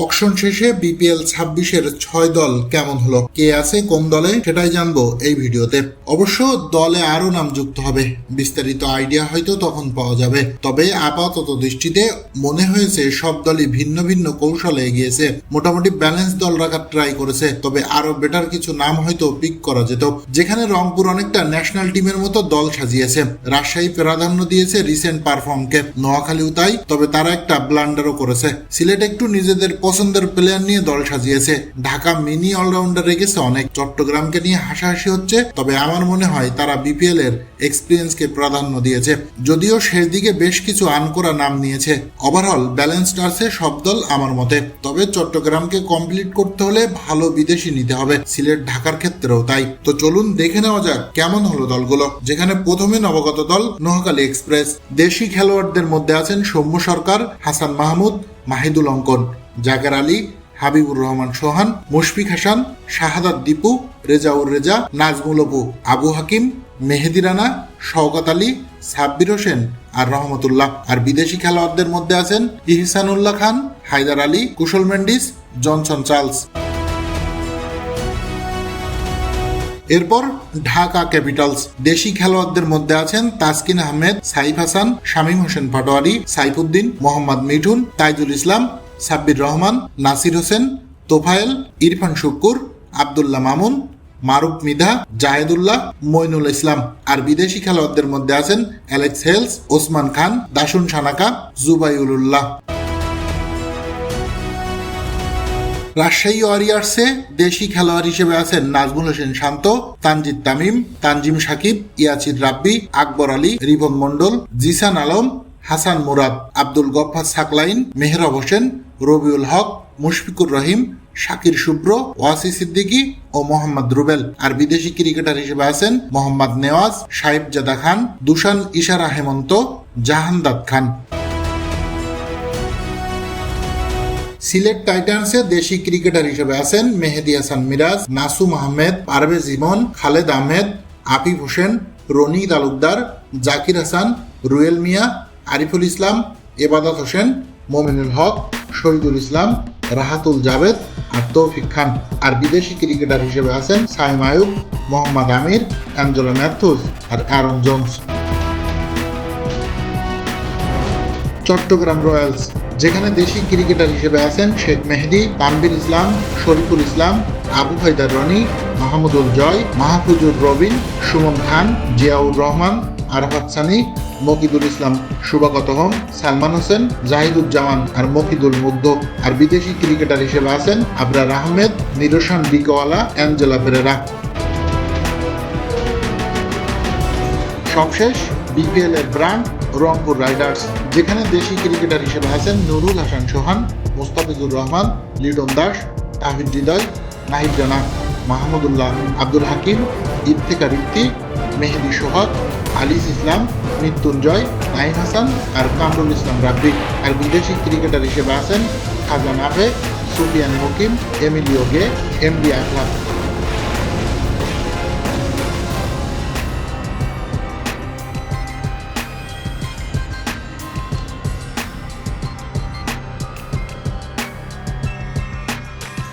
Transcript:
Auction শেষে BPL 26-এর 6 দল কেমন হলো, কে আছে কোন দলে সেটাই জানবো এই ভিডিওতে। অবশ্য দলে আরো নাম যুক্ত হবে, বিস্তারিত আইডিয়া হয়তো তখন পাওয়া যাবে। তবে আপাতত দৃষ্টিতে মনে হয়েছে সব দলই ভিন্ন ভিন্ন কৌশলে এগিয়েছে, মোটামুটি ব্যালেন্স দল রাখার ট্রাই করেছে। তবে আরো বেটার কিছু নাম হয়তো পিক করা যেত। যেখানে রংপুর অনেকটা ন্যাশনাল টিমের মতো দল সাজিয়েছে, রাজশাহী প্রাধান্য দিয়েছে রিসেন্ট পারফর্মকে, নোয়াখালীও তাই। তবে তারা একটা ব্লান্ডারও করেছে, সিলেট একটু নিজেদের পছন্দের প্লেয়ার নিয়ে দল সাজিয়েছে, ঢাকা মিনি অলরাউন্ডার রেখেছে অনেক, চট্টগ্রামকে নিয়ে হাসাহাসি হচ্ছে। তবে আমার মনে হয় তারা বিপিএল এর এক্সপিরিয়েন্সকে প্রাধান্য দিয়েছে, যদিও শেষ দিকে বেশ কিছু আনকোরা নাম নিয়েছে। ওভারঅল ব্যালেন্সড আছে সব দল আমার মতে। তবে চট্টগ্রামকে কমপ্লিট করতে হলে ভালো বিদেশি নিতে হবে, সিলেট ঢাকার ক্ষেত্রেও তাই। তো চলুন দেখে নেওয়া যাক কেমন হলো দলগুলো। যেখানে প্রথমে নবাগত দল নোয়াখালী এক্সপ্রেস। দেশি খেলোয়াড়দের মধ্যে আছেন সৌম্য সরকার, হাসান মাহমুদ, মাহিদুল অঙ্কন, জাকের আলী, হাবিবুর রহমান সোহান, মুশফিক হাসান, শাহাদাত দীপু, রেজাউর রেজা, নাজমুল অপু, আবু হাকিম, মেহেদি রানা, শওকত আলী, সাব্বির হোসেন আর রহমতুল্লাহ। আর বিদেশি খেলোয়াড়দের মধ্যে আছেন ইহসানুল্লাহ খান, হায়দার আলী, কুশল মেন্ডিস, জনসন চার্লস। এরপর ঢাকা ক্যাপিটালস। দেশি খেলোয়াড়দের মধ্যে আছেন তাসকিন আহমেদ, সাইফ হাসান, শামীম হোসেন পাটোয়ারি, সাইফুদ্দিন, মোহাম্মদ মিঠুন, তাইজুল ইসলাম, সাব্বির রহমান, নাসির হোসেন, তোফায়েল, ইরফান শুক্কুর, আব্দুল্লাহ মামুন, মারুফ মিধা, জাহেদুল্লাহ, মইনুল ইসলাম। আর বিদেশি খেলোয়াড়দের মধ্যে আছেন অ্যালেক্স হেলস, ওসমান খান, দাসুন সানাকা, জুবাইউল্লাহ। রাজশাহী ওয়ারিয়ার্সে দেশি খেলোয়াড় হিসেবে আছেন নাজমুল হোসেন শান্ত, তানজিদ তামিম, তানজিম সাকিব, ইয়াসির রাব্বি, আকবর আলী, রিপন মন্ডল, জিসান আলম, হাসান মুরাদ, আব্দুল গফফার সাকলাইন, মেহরাব হোসেন, রবিউল হক, মুশফিকুর রহিম, শাকির শুভ্র, ওয়াসি সিদ্দিকী ও মোহাম্মদ রুবেল। আর বিদেশি ক্রিকেটার হিসেবে আছেন মোহাম্মদ নেওয়াজ, সাহেবজাদা খান, দুশান ইশারা হেমন্ত, জাহানদাদ খান। সিলেট টাইটান্সে দেশি ক্রিকেটার হিসেবে আছেন মেহেদি হাসান মিরাজ, নাসুম আহমেদ, পারভেজ ইমন, খালেদ আহমেদ, আফিফ হোসেন, রনি তালুকদার, জাকির হাসান, রুয়েল মিয়া, আরিফুল ইসলাম, এবাদত হোসেন, মোমিনুল হক, শহীদুল ইসলাম, রাহাতুল জাভেদ আর তৌফিক খান। আর বিদেশি ক্রিকেটার হিসেবে আছেন সাইম আয়ুব, মোহাম্মদ আমির, অ্যাঞ্জেলো ম্যাথুস আর অ্যারন জোন্স। চট্টগ্রাম রয়্যালস। যেখানে দেশি ক্রিকেটার হিসেবে আছেন শেখ মেহেদি, তানভীর ইসলাম, শরীফুল ইসলাম, আবু হায়দার রনি, মাহমুদুল জয়, মাহফুজুর রবিন, সুমন খান, জিয়াউর রহমান, আরাফাত সানি, মকিদুল ইসলাম, শুভাগত হোম, সালমান হোসেন, জাহিদুজ্জামান আর মকিদুল মুগ্ধ। আর বিদেশি ক্রিকেটার হিসেবে আছেন আবরার আহমেদ, নিরোশান ডিকোয়ালা, অ্যাঞ্জেলা পেরেরা। সবশেষ বিপিএল এর ব্র্যান্ড রংপুর রাইডার্স। যেখানে দেশি ক্রিকেটার হিসেবে আছেন নুরুল হাসান সোহান, মুস্তাফিজুর রহমান, লিটন দাস, তাহিদ হৃদয়, নাহিদ জানা, মাহমুদুল্লাহ, আব্দুল হাকিম, ইফতেখার ইফতি, মেহেদি সোহাগ, আলিস ইসলাম, মৃত্যুঞ্জয়, নাইম হাসান আর কামরুল ইসলাম রাব্বি। আর বিদেশি ক্রিকেটার হিসেবে আছেন খাজা নাভে, সুফিয়ান মুকিম, এমিলিও গে, এমডি আকলাম।